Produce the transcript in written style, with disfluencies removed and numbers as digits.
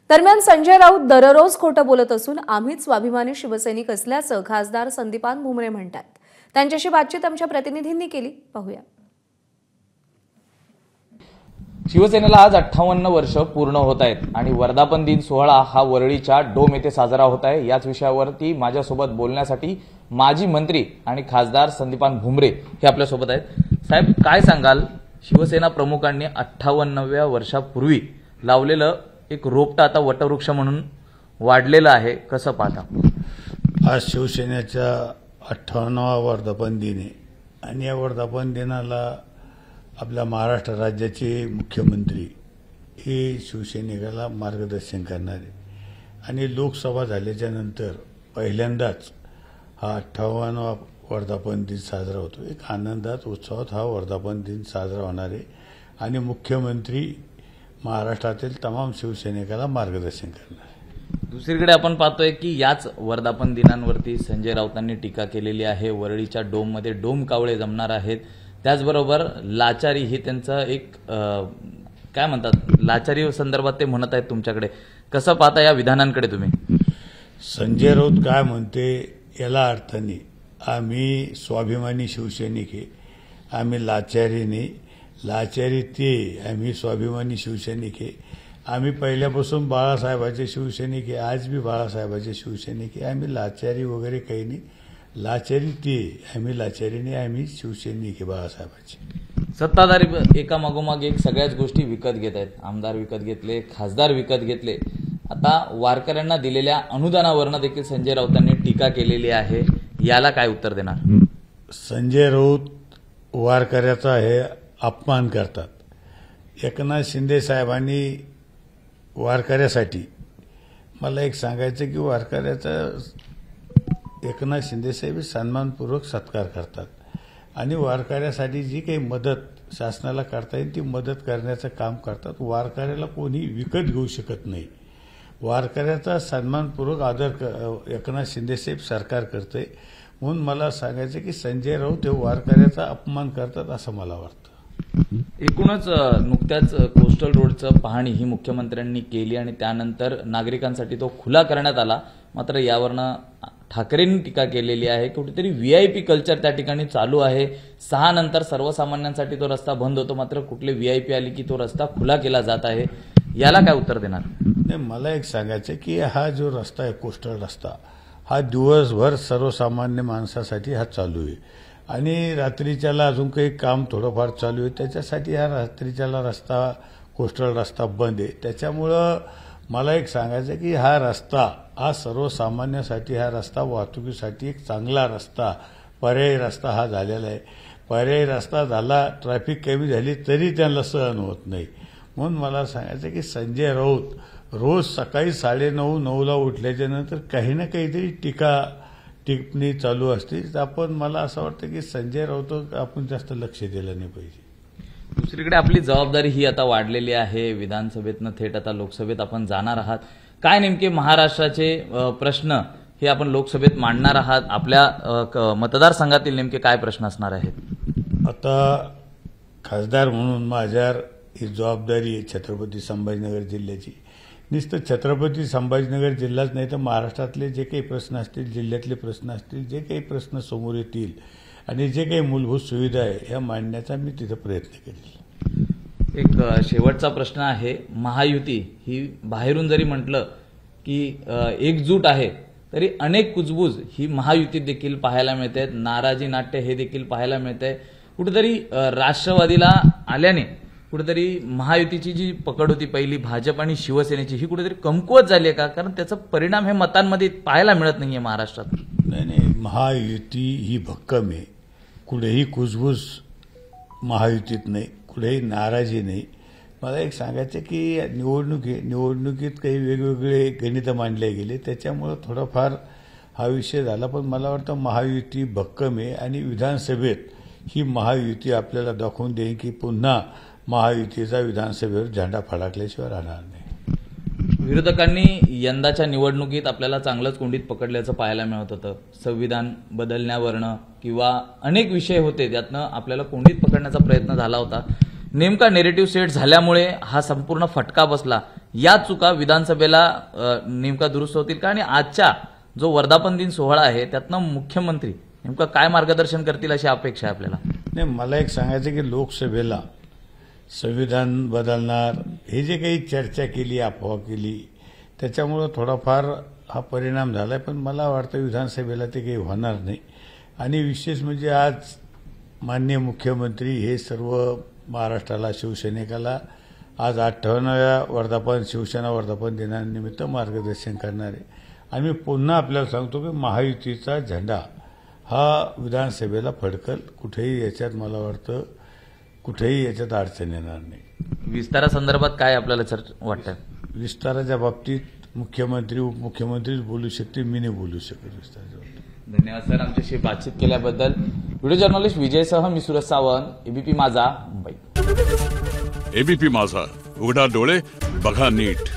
दरम्यान संजय राऊत दररोज खोटं बोलत असून आम्हीच स्वाभिमानी शिवसैनिक असल्याचं खासदार संदीपान भुमरे म्हणतात। त्यांच्याशी बातचीत आमच्या प्रतिनिधींनी केली, पाहूया। शिवसेनेला आज 58 वर्ष पूर्ण होत आहेत आणि वर्धापन दिन सोहळा हा वरळीच्या डोम येथे साजरा होत आहे। याच विषयावरती माझ्यासोबत बोलण्यासाठी माजी मंत्री आणि खासदार संदीपान भुमरे हे आपल्या सोबत आहेत। साहेब, काय सांगाल, शिवसेना प्रमुखांनी 58व्या वर्षापूर्वी लावलेलं एक रोपटं आता वटवृक्ष म्हणून वाढलेलं आहे, कसं पाहता? आज शिवसेनेचा 58वा वर्धापन दिन आहे आणि या वर्धापन दिनाला आपल्या महाराष्ट्र राज्याचे मुख्यमंत्री हे शिवसैनिकाला मार्गदर्शन करणारे आणि लोकसभा झाल्याच्या नंतर पहिल्यांदाच हा 58वा वर्धापन दिन साजरा होतो। एक आनंदात उत्सवात हा वर्धापन दिन साजरा होणार आहे आणि मुख्यमंत्री महाराष्ट्रातील तमाम शिवसैनिकाला मार्गदर्शन करणार आहे। दुसरीकडे आपण पाहतोय की याच वर्धापन दिनांवरती संजय राऊतांनी टीका केलेली आहे। वरळीच्या डोममध्ये डोम कावळे जमणार आहेत, त्याचबरोबर लाचारी ही त्यांचं एक काय म्हणतात, लाचारी संदर्भात ते म्हणत आहेत तुमच्याकडे, कसं पाहता या विधानांकडे तुम्ही? संजय राऊत काय म्हणते याला अर्थ नाही। आम्ही स्वाभिमानी शिवसैनिक आहे, आम्ही लाचारी नाही, लाचारी ते, आम्ही स्वाभिमानी शिवसैनिक आहे। आम्ही पहिल्यापासून बाळासाहेबांचे शिवसैनिक आहे, आज भी बाळासाहेबांचे शिवसैनिक आहे। आम्ही लाचारी वगैरे काही नाही, लाचारी ते, आम्ही लाचारी नाही, आम्ही शिवसैनिक आहे बाळासाहेबांचे। सत्ताधारी एका मागोमाग एक सगळ्याच गोष्टी विकत घेत आहेत, आमदार विकत घेतले, खासदार विकत घेतले, आता वारकऱ्यांना दिलेल्या अनुदानावरनं देखील संजय राऊतांनी टीका केलेली आहे, याला काय उत्तर देणार? संजय राऊत वारकऱ्याचा हे अपमान करतात। एकनाथ शिंदे साहेबांनी वारकऱ्यासाठी, मला एक सांगायचं की वारकऱ्याचा एकनाथ शिंदे साहेब सन्मानपूर्वक सत्कार करतात आणि वारकऱ्यासाठी जी काही मदत शासनाला करता येईल ती मदत करण्याचं काम करतात। वारकऱ्याला कोणी विकत घेऊ शकत नाही। वारकऱ्याचा सन्मानपूर्वक आदर एकनाथ शिंदे साहेब सरकार करते, म्हणून मला सांगायचं की संजय राऊत हे वारकऱ्याचा अपमान करतात असं मला वाटतं। एकूणच नुकत्याच कोस्टल रोडचं पाहणी ही मुख्यमंत्र्यांनी केली आणि त्यानंतर नागरिकांसाठी तो खुला करण्यात आला, मात्र यावरनं ठाकरेंनी टीका केलेली आहे। कुठेतरी व्हीआयपी कल्चर त्या ठिकाणी चालू आहे। 6 नंतर सर्वसामान्यांसाठी तो रस्ता बंद होतो, मात्र कुठले व्हीआयपी आली की तो रस्ता खुला केला जात आहे, याला काय उत्तर देणार? नाही, मला एक सांगायचं की हा जो रस्ता आहे कोस्टल रस्ता, हा दिवसभर सर्वसामान्य माणसासाठी हा चालू आहे आणि रात्रीच्याला अजून काही काम थोडंफार चालू आहे, त्याच्यासाठी हा रात्रीच्याला रस्ता कोस्टल रस्ता बंद आहे। त्याच्यामुळं मला एक सांगायचं की हा रस्ता हा सर्वसामान्यासाठी, हा रस्ता वाहतुकीसाठी एक चांगला रस्ता, पर्यायी रस्ता हा झालेला आहे। पर्यायी रस्ता झाला, ट्रॅफिक कमी झाली तरी त्यांना सहन होत नाही, म्हणून मला सांगायचं की संजय राऊत रोज सकाळी 9:30-9ला उठल्याच्या नंतर काही ना काहीतरी टिप्पणी चालू असते। आपण मला असं वाटतं की संजय राऊत आपण जास्त लक्ष दिलं नाही पाहिजे। दुसरीकडे आपली जबाबदारी ही आता वाढलेली आहे, विधानसभेतनं थेट आता लोकसभेत आपण जाणार आहात। काय नेमके महाराष्ट्राचे प्रश्न हे आपण लोकसभेत मांडणार आहात? आपल्या मतदारसंघातील नेमके काय प्रश्न असणार आहेत? आता खासदार म्हणून माझ्यावर ही जबाबदारी आहे छत्रपती संभाजीनगर जिल्ह्याची। नुसतं छत्रपती संभाजीनगर जिल्हाच नाही तर महाराष्ट्रातले जे काही प्रश्न असतील, जिल्ह्यातले प्रश्न असतील, जे काही प्रश्न समोर येतील आणि जे काही मूलभूत सुविधा आहे ह्या मांडण्याचा मी तिथं प्रयत्न करेल। एक शेवटचा प्रश्न आहे, महायुती ही बाहेरून जरी म्हटलं की एकजूट आहे तरी अनेक कुजबूज ही महायुतीत देखील पाहायला मिळते, नाराजी नाट्य हे देखील पाहायला मिळते। कुठेतरी राष्ट्रवादीला आल्याने कुठेतरी महायुतीची जी पकड होती पहिली भाजप आणि शिवसेनेची ही कुठेतरी कमकुवत झाली आहे का? कारण त्याचा परिणाम हे मतांमध्ये पाहायला मिळत नाहीये महाराष्ट्रात। नाही, महायुती ही भक्कम आहे, कुठेही कुजबूज महायुतीत नाही, कुठेही नाराजी नाही। मला एक सांगायचं की निवडणुकीत काही वेगवेगळे गणित मांडले गेले, त्याच्यामुळे थोडाफार हा विषय झाला, पण मला वाटतं महायुती भक्कम आहे आणि विधानसभेत ही महायुती आपल्याला दाखवून देईल की पुन्हा महायुतीचा विधानसभेवर झेंडा फडकल्याशिवाय राहणार नाही। विरोधकांनी यंदाच्या निवडणुकीत आपल्याला चांगलंच कोंडीत पकडल्याचं पाहायला मिळत होतं। संविधान बदलण्यावरनं किंवा अनेक विषय होते त्यातनं आपल्याला कोंडीत पकडण्याचा प्रयत्न झाला होता। नेमका नेरेटिव्ह सेट झाल्यामुळे हा संपूर्ण फटका बसला, या चुका विधानसभेला नेमका दुरुस्त होतील का? आणि आजच्या जो वर्धापन दिन सोहळा आहे त्यातनं मुख्यमंत्री नेमकं काय मार्गदर्शन करतील अशी अपेक्षा आहे आपल्याला? नाही, मला एक सांगायचं की लोकसभेला संविधान बदलणार हे जे काही चर्चा केली, अफवा केली, त्याच्यामुळं थोडाफार हा परिणाम झालाय. पण मला वाटतं विधानसभेला ते काही होणार नाही. आणि विशेष म्हणजे आज माननीय मुख्यमंत्री हे सर्व महाराष्ट्राला, शिवसैनिकाला आज 58व्या शिवसेना वर्धापन दिनानिमित्त मार्गदर्शन करणार आहे. आणि मी पुन्हा आपल्याला सांगतो की महायुतीचा झेंडा हा विधानसभेला फडकल. कुठेही याच्यात मला वाटतं याच्यात अडचण येणार नाही. विस्तारासंदर्भात काय आपल्याला वाटतं? विस्ताराच्या बाबतीत मुख्यमंत्री, उपमुख्यमंत्रीच बोलू शकते, मी नाही बोलू शकत विस्ताराच्या बाबतीत. धन्यवाद सर, आमच्याशी बातचीत केल्याबद्दल. व्हिडिओ जर्नलिस्ट विजयसह मी सुरज सावंत, एबीपी माझा, मुंबई. एबीपी माझा, उघडा डोळे बघा नीट.